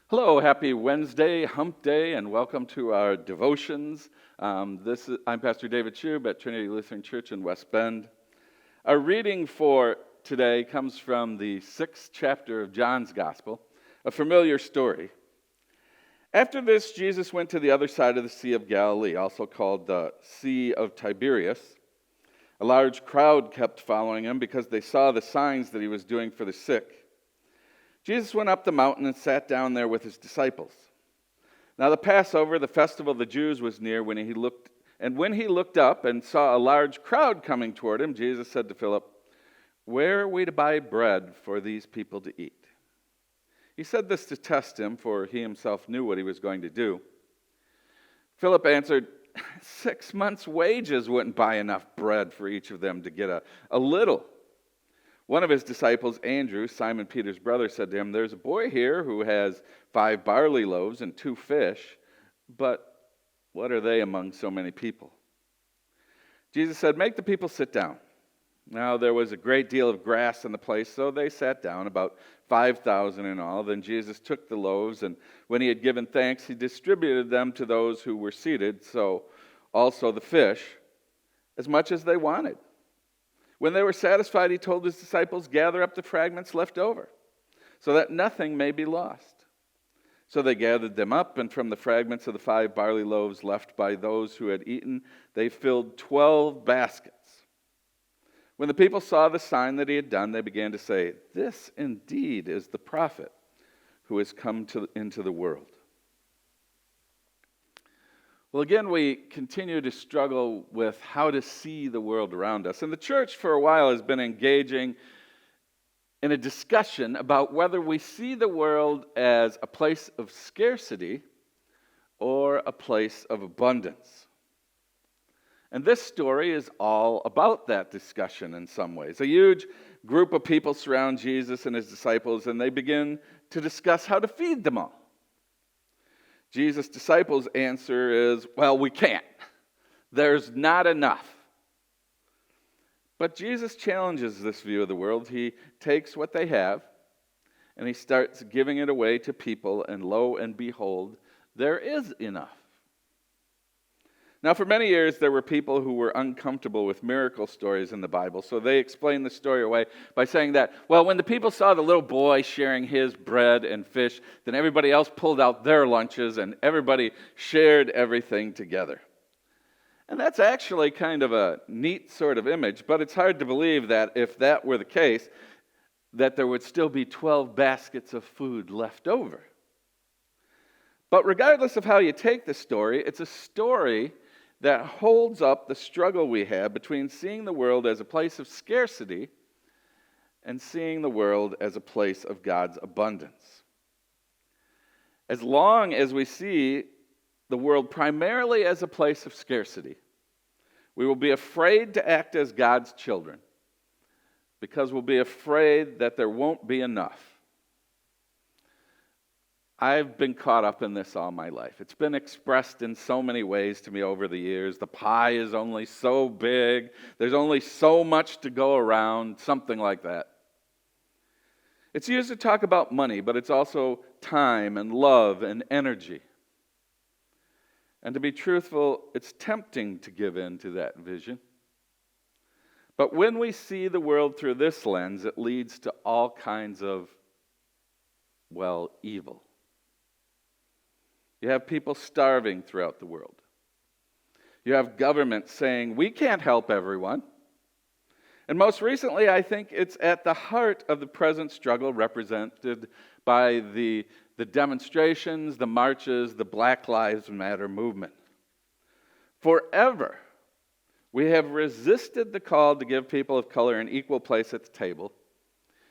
Hello, happy Wednesday, Hump Day, and welcome to our devotions. I'm Pastor David Schoob at Trinity Lutheran Church in West Bend. Our reading for today comes from the 6th chapter of John's Gospel, a familiar story. After this, Jesus went to the other side of the Sea of Galilee, also called the Sea of Tiberias. A large crowd kept following him because they saw the signs that he was doing for the sick. Jesus went up the mountain and sat down there with his disciples. Now the Passover, the festival of the Jews, was near when he looked up and saw a large crowd coming toward him, Jesus said to Philip, "Where are we to buy bread for these people to eat?" He said this to test him, for he himself knew what he was going to do. Philip answered, 6 months' wages wouldn't buy enough bread for each of them to get a little. One of his disciples, Andrew, Simon Peter's brother, said to him, "There's a boy here who has 5 barley loaves and 2 fish, but what are they among so many people?" Jesus said, "Make the people sit down." Now there was a great deal of grass in the place, so they sat down, about 5,000 in all. Then Jesus took the loaves, and when he had given thanks, he distributed them to those who were seated, so also the fish, as much as they wanted. When they were satisfied, he told his disciples, "Gather up the fragments left over, so that nothing may be lost." So they gathered them up, and from the fragments of the 5 barley loaves left by those who had eaten, they filled 12 baskets. When the people saw the sign that he had done, they began to say, "This indeed is the prophet who has come into the world." Well, again, we continue to struggle with how to see the world around us. And the church, for a while, has been engaging in a discussion about whether we see the world as a place of scarcity or a place of abundance. And this story is all about that discussion in some ways. A huge group of people surround Jesus and his disciples, and they begin to discuss how to feed them all. Jesus' disciples' answer is, "Well, we can't. There's not enough." But Jesus challenges this view of the world. He takes what they have and he starts giving it away to people, and lo and behold, there is enough. Now, for many years, there were people who were uncomfortable with miracle stories in the Bible, so they explained the story away by saying that, well, when the people saw the little boy sharing his bread and fish, then everybody else pulled out their lunches, and everybody shared everything together. And that's actually kind of a neat sort of image, but it's hard to believe that if that were the case, that there would still be 12 baskets of food left over. But regardless of how you take the story, it's a story that holds up the struggle we have between seeing the world as a place of scarcity and seeing the world as a place of God's abundance. As long as we see the world primarily as a place of scarcity, we will be afraid to act as God's children because we'll be afraid that there won't be enough. I've been caught up in this all my life. It's been expressed in so many ways to me over the years. The pie is only so big. There's only so much to go around, something like that. It's used to talk about money, but it's also time and love and energy. And to be truthful, it's tempting to give in to that vision. But when we see the world through this lens, it leads to all kinds of, evil. You have people starving throughout the world. You have governments saying, "We can't help everyone." And most recently, I think it's at the heart of the present struggle represented by the demonstrations, the marches, the Black Lives Matter movement. Forever, we have resisted the call to give people of color an equal place at the table,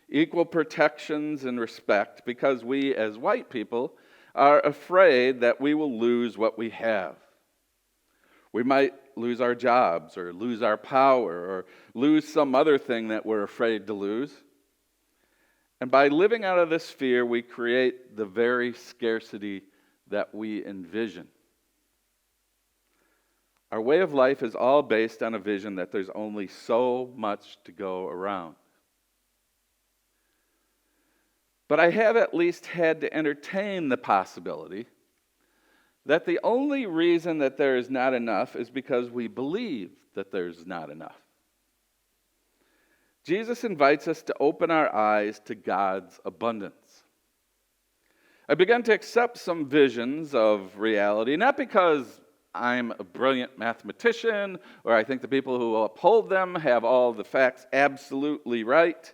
equal protections and respect, because we as white people are afraid that we will lose what we have. We might lose our jobs or lose our power or lose some other thing that we're afraid to lose. And by living out of this fear, we create the very scarcity that we envision. Our way of life is all based on a vision that there's only so much to go around. But I have at least had to entertain the possibility that the only reason that there is not enough is because we believe that there's not enough. Jesus invites us to open our eyes to God's abundance. I began to accept some visions of reality, not because I'm a brilliant mathematician or I think the people who uphold them have all the facts absolutely right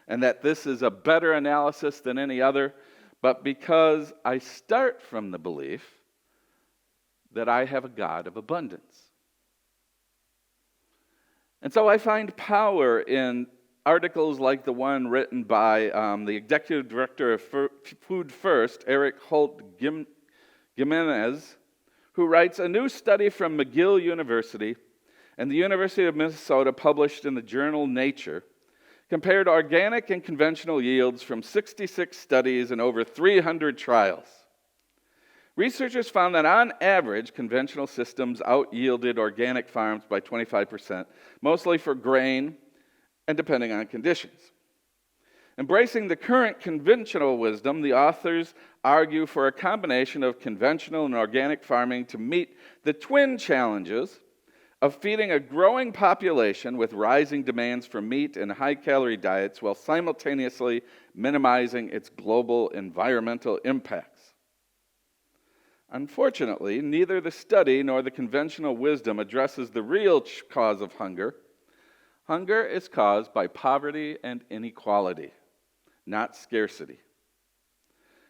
and that this is a better analysis than any other, but because I start from the belief that I have a God of abundance. And so I find power in articles like the one written by the executive director of Food First, Eric Holt Jimenez, who writes, a new study from McGill University and the University of Minnesota published in the journal Nature compared organic and conventional yields from 66 studies and over 300 trials. Researchers found that on average, conventional systems out-yielded organic farms by 25%, mostly for grain and depending on conditions. Embracing the current conventional wisdom, the authors argue for a combination of conventional and organic farming to meet the twin challenges of feeding a growing population with rising demands for meat and high-calorie diets while simultaneously minimizing its global environmental impacts. Unfortunately, neither the study nor the conventional wisdom addresses the real cause of hunger. Hunger is caused by poverty and inequality, not scarcity.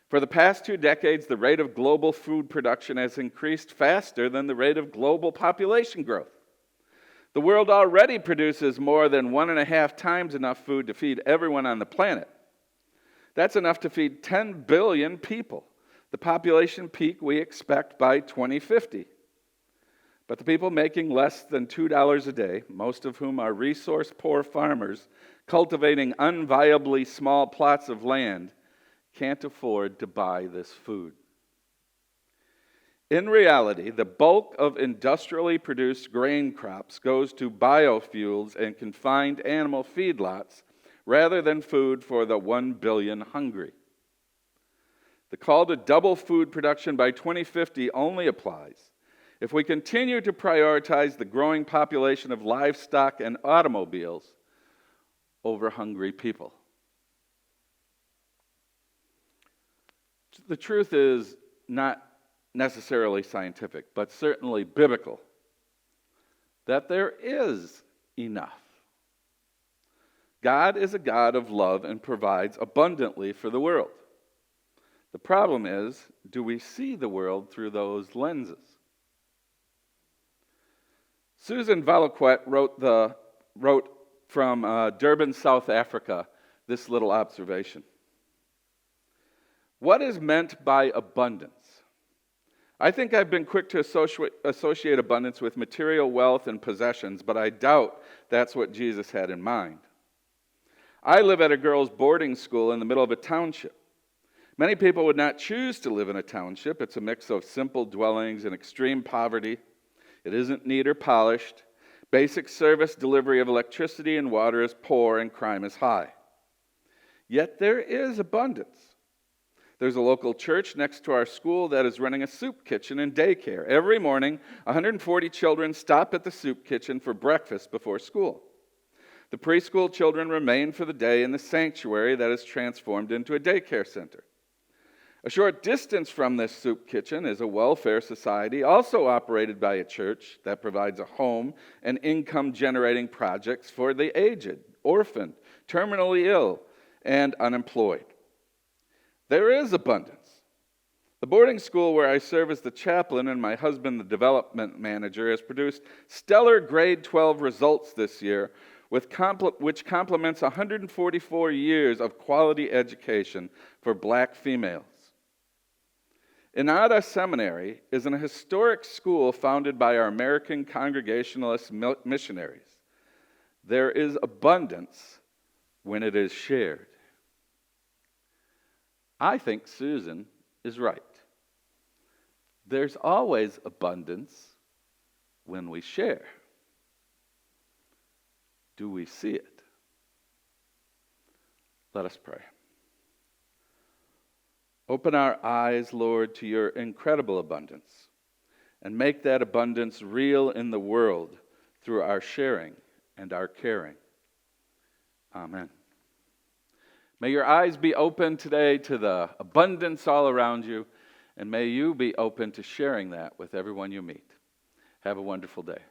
For the past 2 decades, the rate of global food production has increased faster than the rate of global population growth. The world already produces more than 1.5 times enough food to feed everyone on the planet. That's enough to feed 10 billion people, the population peak we expect by 2050. But the people making less than $2 a day, most of whom are resource-poor farmers cultivating unviably small plots of land, can't afford to buy this food. In reality, the bulk of industrially produced grain crops goes to biofuels and confined animal feedlots rather than food for the 1 billion hungry. The call to double food production by 2050 only applies if we continue to prioritize the growing population of livestock and automobiles over hungry people. The truth is not necessarily scientific, but certainly biblical, that there is enough. God is a God of love and provides abundantly for the world. The problem is, do we see the world through those lenses? Susan Valaquette wrote from Durban, South Africa, this little observation. What is meant by abundance? I think I've been quick to associate abundance with material wealth and possessions, but I doubt that's what Jesus had in mind. I live at a girls' boarding school in the middle of a township. Many people would not choose to live in a township. It's a mix of simple dwellings and extreme poverty. It isn't neat or polished. Basic service delivery of electricity and water is poor and crime is high. Yet there is abundance. There's a local church next to our school that is running a soup kitchen and daycare. Every morning, 140 children stop at the soup kitchen for breakfast before school. The preschool children remain for the day in the sanctuary that is transformed into a daycare center. A short distance from this soup kitchen is a welfare society also operated by a church that provides a home and income-generating projects for the aged, orphaned, terminally ill, and unemployed. There is abundance. The boarding school where I serve as the chaplain and my husband the development manager has produced stellar grade 12 results this year, which complements 144 years of quality education for black females. Inada Seminary is a historic school founded by our American Congregationalist missionaries. There is abundance when it is shared. I think Susan is right. There's always abundance when we share. Do we see it? Let us pray. Open our eyes, Lord, to your incredible abundance, and make that abundance real in the world through our sharing and our caring. Amen. May your eyes be open today to the abundance all around you, and may you be open to sharing that with everyone you meet. Have a wonderful day.